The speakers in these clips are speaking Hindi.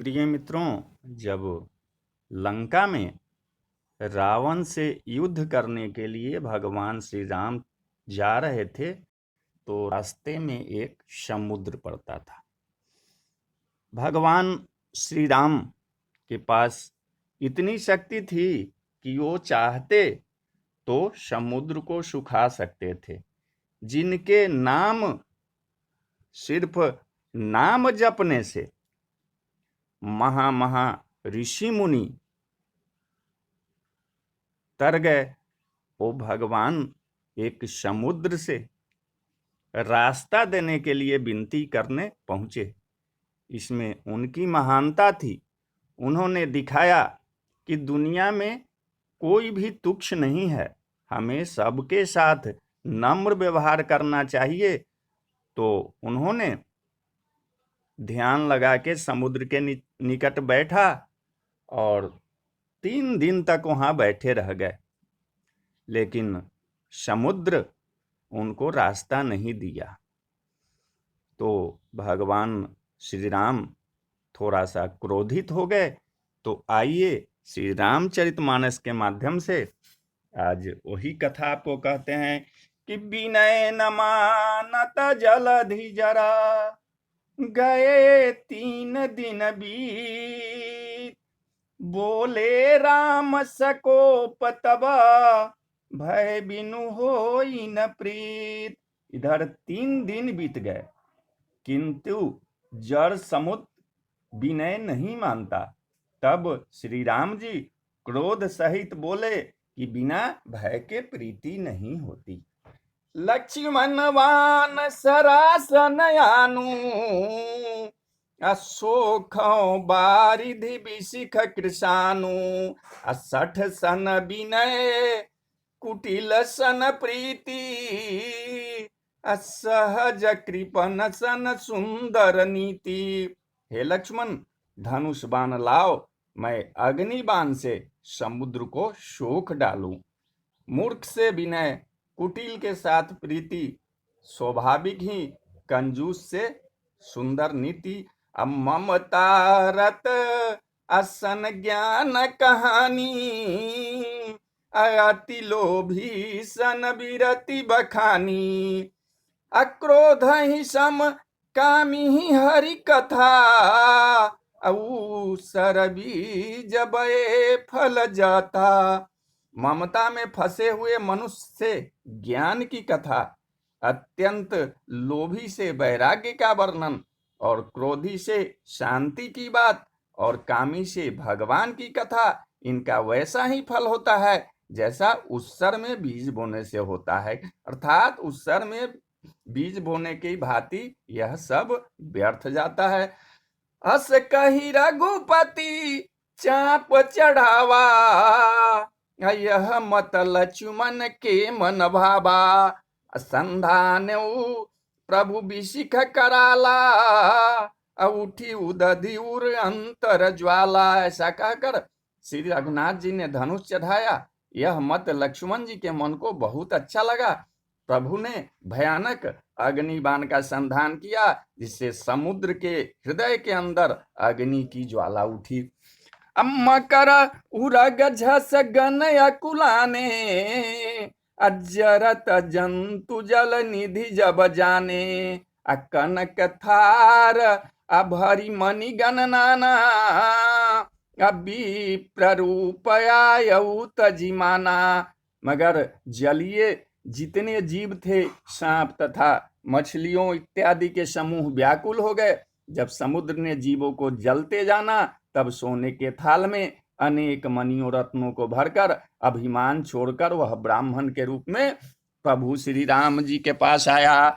प्रिय मित्रों, जब लंका में रावण से युद्ध करने के लिए भगवान श्री राम जा रहे थे तो रास्ते में एक समुद्र पड़ता था। भगवान श्री राम के पास इतनी शक्ति थी कि वो चाहते तो समुद्र को सुखा सकते थे। जिनके नाम सिर्फ नाम जपने से महा ऋषि मुनि तर गए, वो भगवान एक समुद्र से रास्ता देने के लिए विनती करने पहुंचे। इसमें उनकी महानता थी। उन्होंने दिखाया कि दुनिया में कोई भी तुच्छ नहीं है, हमें सबके साथ नम्र व्यवहार करना चाहिए। तो उन्होंने ध्यान लगा के समुद्र के निकट बैठा और 3 दिन तक वहां बैठे रह गए, लेकिन समुद्र उनको रास्ता नहीं दिया। तो भगवान श्री राम थोड़ा सा क्रोधित हो गए। तो आइए श्री रामचरितमानस के माध्यम से आज वही कथा आपको कहते हैं कि विनय न मानत जलधि जरा, गए 3 दिन बीत, बोले राम सकोप तब, भय बिनु होई न प्रीत। इधर 3 दिन बीत गए, किंतु जड़ समुद्र विनय नहीं मानता। तब श्री राम जी क्रोध सहित बोले कि बिना भय के प्रीति नहीं होती। लक्ष्मण वान सरासन आनु, अशोखौ बारिधि बिशिख कृषानु, 60 सन विनय कुटिल सन प्रीति, असहज कृपन सन सुंदर नीति। हे लक्ष्मण, धनुष बाण लाओ, मैं अग्नि बाण से समुद्र को शोक डालूं। मूर्ख से विनय, कुटिल के साथ प्रीति, स्वाभाविक ही कंजूस से सुंदर नीति। अब ममता रत असन ज्ञान कहानी, अति लोभी सन विरति बखानी, अक्रोध ही सम कामी ही हरि कथा, अवसर बीज बए फल जाता। ममता में फंसे हुए मनुष्य से ज्ञान की कथा, अत्यंत लोभी से वैराग्य का वर्णन, और क्रोधी से शांति की बात, और कामी से भगवान की कथा, इनका वैसा ही फल होता है जैसा उत्सर में बीज बोने से होता है। अर्थात उत्सर में बीज बोने की भांति यह सब व्यर्थ जाता है। अस कही रघुपति चाप चढ़ावा, यह मत लक्ष्मण के मन भावा, संधान प्रभु बिशिख कराला, उठी उदधि उर अंतर ज्वाला। ऐसा कहकर श्री रघुनाथ जी ने धनुष चढ़ाया। यह मत लक्ष्मण जी के मन को बहुत अच्छा लगा। प्रभु ने भयानक अग्निबाण का संधान किया, जिससे समुद्र के हृदय के अंदर अग्नि की ज्वाला उठी। मकर उरग झस गन अकुलाने, अजरत जंतु जल निधि जब जाने, कनक थार अभरी मणि गण नाना, अभी प्ररूपयायऊ तजिमाना। मगर जलीय जितने जीव थे, सांप तथा मछलियों इत्यादि के समूह व्याकुल हो गए। जब समुद्र ने जीवों को जलते जाना, तब सोने के थाल में अनेक मणियों रत्नों को भरकर अभिमान छोड़कर वह ब्राह्मण के रूप में प्रभु श्री राम जी के पास आया।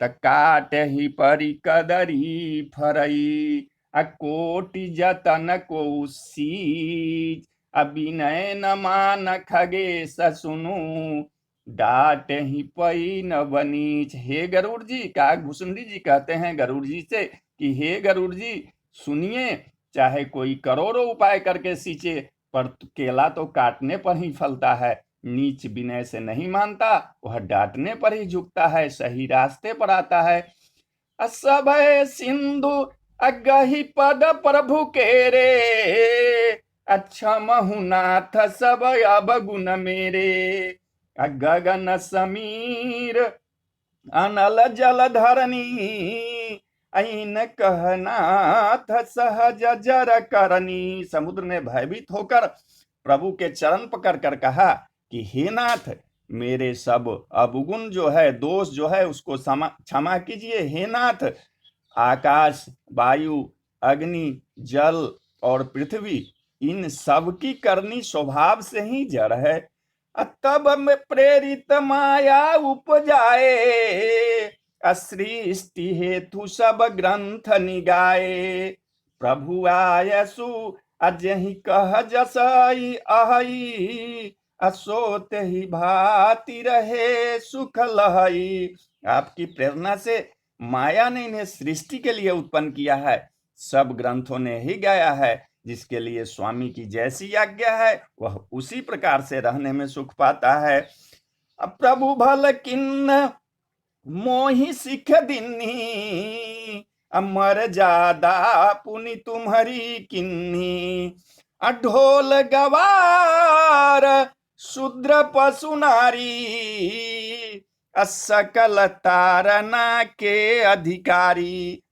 तकाट ही परी कदरी फरई, अकोटि जतन को सीज, अभिनय न मान खगेश सुनु, डांट ही पई न बनीच। हे गरुड़ जी, का भूषुंडी जी कहते हैं गरुड़ जी से कि हे गरुड़ जी सुनिए, चाहे कोई करोड़ों उपाय करके सींचे, पर केला तो काटने पर ही फलता है। नीच विनय से नहीं मानता, वह डांटने पर ही झुकता है, सही रास्ते पर आता है। असभय सिंधु अगहि पद प्रभु के रे, अच्छा महुनाथ सब अवगुण मेरे। गगन समीर अनल जल धरनी, ऐन कहनाथ सहज जर करनी। समुद्र ने भयभीत होकर प्रभु के चरण पकड़ कर कहा कि हे नाथ, मेरे सब अवगुण जो है, दोष जो है, उसको क्षमा कीजिए। हे नाथ, आकाश, वायु, अग्नि, जल और पृथ्वी, इन सब की करनी स्वभाव से ही जड़ है। तब में प्रेरित माया उपजाए, सृष्टि हेतु सब ग्रंथ निगाए। प्रभु आयसु अजहि कह जसई अहई, असोत ही भाति रहे सुख लहई। आपकी प्रेरणा से माया ने इन्हें सृष्टि के लिए उत्पन्न किया है, सब ग्रंथों ने ही गाया है। जिसके लिए स्वामी की जैसी आज्ञा है, वह उसी प्रकार से रहने में सुख पाता है। प्रभु भल किन्न मोहि सिख दिन्ही, अमर जादा पुनि तुम्हारी किन्ही। ढोल गवार शूद्र पशु नारी, सकल तारना के अधिकारी।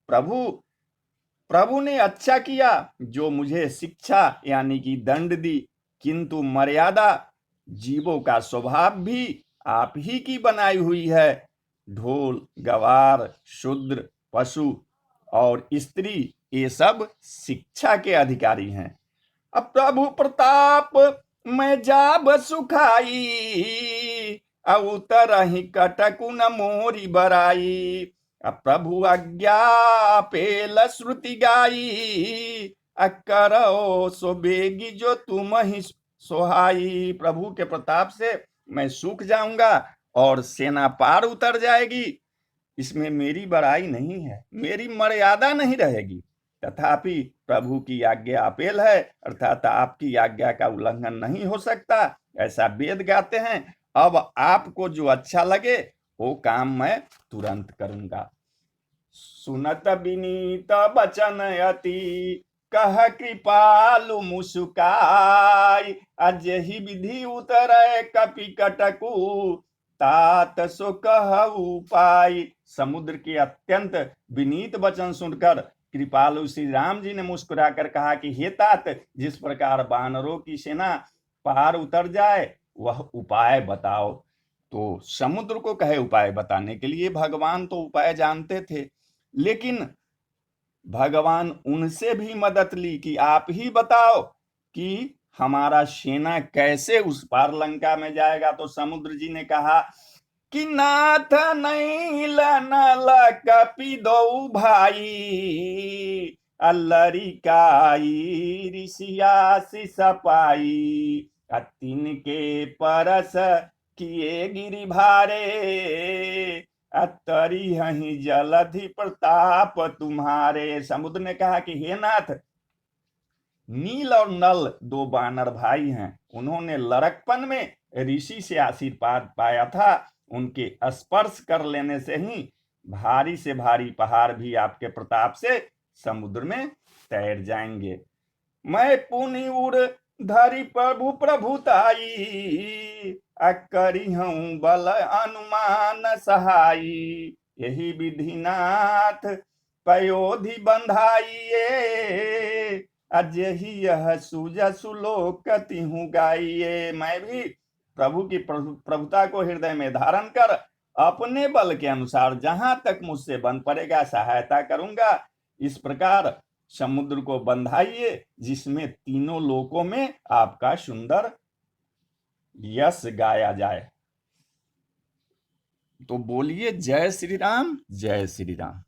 प्रभु ने अच्छा किया जो मुझे शिक्षा यानी कि दंड दी, किंतु मर्यादा जीवों का स्वभाव भी आप ही की बनाई हुई है। ढोल, गवार, शूद्र, पशु और स्त्री, ये सब शिक्षा के अधिकारी हैं। अब प्रभु प्रताप मैं जाब सुखाई, उतरहि कटकु न मोरी बराई। प्रभु आज्ञा पेल श्रुति गाई, करो सो बेगी जो तुम ही सोहाई। प्रभु के प्रताप से मैं सूख जाऊंगा और सेना पार उतर जाएगी। इसमें मेरी बड़ाई नहीं है, मेरी मर्यादा नहीं रहेगी। तथापि प्रभु की आज्ञा अपेल है, अर्थात आपकी आज्ञा का उल्लंघन नहीं हो सकता, ऐसा वेद गाते हैं। अब आपको जो अच्छा लगे वो काम मैं तुरंत करूंगा। सुनत विनीत बचन अति, कह कृपालु मुस्काई। अजहि विधि उतरे कपि कटकु, तात सो कह उपाय। समुद्र के अत्यंत विनीत वचन सुनकर कृपालु श्री राम जी ने मुस्कुराकर कहा कि हे तात, जिस प्रकार वानरों की सेना पार उतर जाए वह उपाय बताओ। तो समुद्र को कहे उपाय बताने के लिए। भगवान तो उपाय जानते थे, लेकिन भगवान उनसे भी मदद ली कि आप ही बताओ कि हमारा सेना कैसे उस पार लंका में जाएगा। तो समुद्र जी ने कहा कि नाथ नहीं लनल कपि दो भाई, लरिकाई ऋषिया सपाई। तिनके परस किए गिरि भारे, तरी हही जलधि प्रताप तुम्हारे। समुद्र ने कहा कि हे नाथ, नील और नल दो बानर भाई हैं, उन्होंने लड़कपन में ऋषि से आशीर्वाद पाया था। उनके स्पर्श कर लेने से ही भारी से भारी पहाड़ भी आपके प्रताप से समुद्र में तैर जाएंगे। मैं पुनि उड़ धरि प्रभु प्रभुताई, करी हूं बल अनुमान सहाई। यही विधिनाथ पयोधि बंधाइए, अजहि यह सुजसु लोकति हूँ गाइए। मैं भी प्रभु की प्रभुता को हृदय में धारण कर अपने बल के अनुसार जहां तक मुझसे बन पड़ेगा सहायता करूंगा। इस प्रकार समुद्र को बंधाइए, जिसमें तीनों लोकों में आपका सुंदर यश गाया जाए। तो बोलिए जय श्री राम, जय श्री राम।